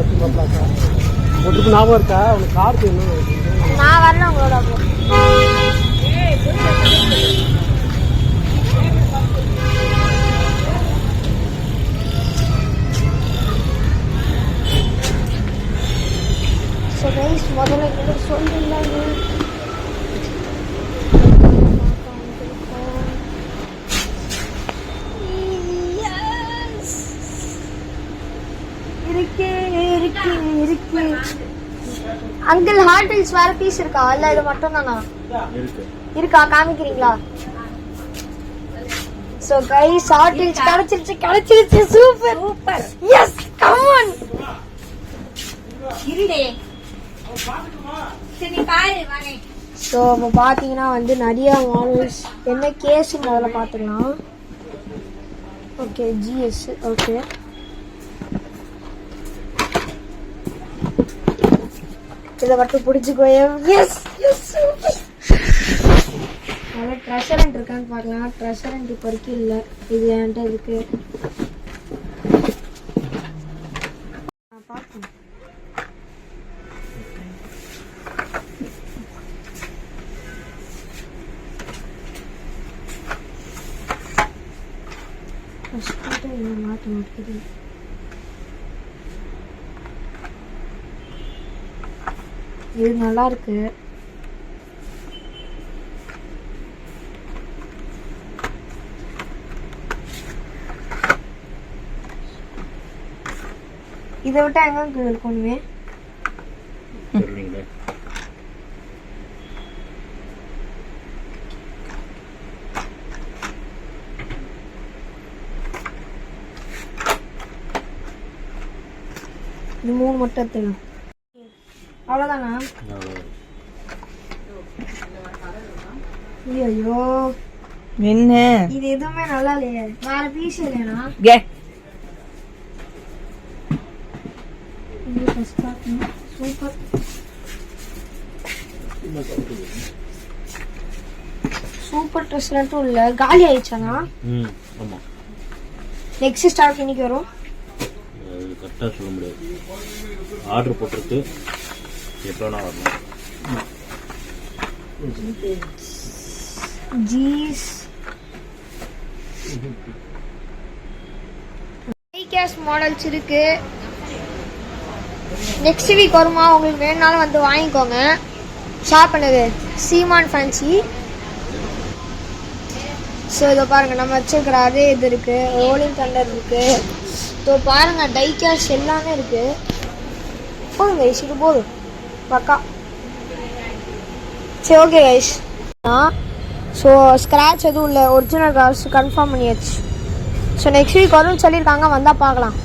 Cinema Plaza ஒரு ஞாபகம் இருக்கா உனக்கு? கார் நான் வரல உங்களோட. முதல்ல எங்களுக்கு சொல்லிடலாங்க. அங்கிள் ஹார்டில்ஸ் வேற பீஸ் இருக்கா? இல்ல இது மட்டும் தானா இருக்கா? காமிக்கிறீங்களா? சோ கைஸ் ஹார்டில்ஸ் கிடைச்சிருச்சு. சூப்பர். Yes come on. இருடே சரி பாரு வானே. சோ அப்ப பாத்தீங்கன்னா வந்து நிறைய மாடல்ஸ் என்ன கேஸ் முதல்ல பாத்துக்கலாம். Okay GS. ஓகே இதை மட்டும் பிடிச்சிக்கோ. எஸ் நல்லா ட்ரெஷரண்ட் இருக்கான்னு பார்க்கலாம். ட்ரெஷரண்ட் இப்போ வரைக்கும் இல்லை. இது என்கிட்ட இருக்கு. பார்க்கணும். மாற்ற மாட்டேங்குது. இது நல்லா இருக்கு. இதை விட்டா எங்க இருக்கணுமே? இது 3 மட்டும் எடுத்துக்கலாம். அவ்வளவுதானா? ஐயோ என்ன இது? எதுவுமே நல்லா இல்லையே. வேற பீஸ் இல்லையா? சூப்பர். சூப்பர் ட்ரெஸ்லட்டும் இல்ல. காலி ஆயிடுச்சானா? நெக்ஸ்ட் ஸ்டாக் இன்னைக்கு வரும். கரெக்டாக சொல்ல முடியாது. ஆர்டர் போட்டிருக்கு, எப்போனா வரணும். ஜீஸ் கேஷ் மாடல்ஸ் இருக்கு. நெக்ஸ்ட் வீக் வருமா? உங்களுக்கு வேணுனாலும் வந்து வாங்கிக்கோங்க. ஷாப் பண்ணது சீமான் ஃபேன்சி. ஸோ இதை பாருங்க, நம்ம வச்சிருக்கிற அதே இது இருக்கு. ரோலிங் தண்டர் இருக்கு. ஸோ பாருங்க டை கேஷ் எல்லாமே இருக்கு. போதும் கைஸ், இது போதும் பக்கா. சரி ஓகே கைஸ். ஸோ ஸ்க்ராட்ச் எதுவும் இல்லை. ஒரிஜினல் கார்ஸ் கன்ஃபார்ம் பண்ணியாச்சு. ஸோ நெக்ஸ்ட் வீக் வரும்னு சொல்லியிருக்காங்க. வந்தால் பார்க்கலாம்.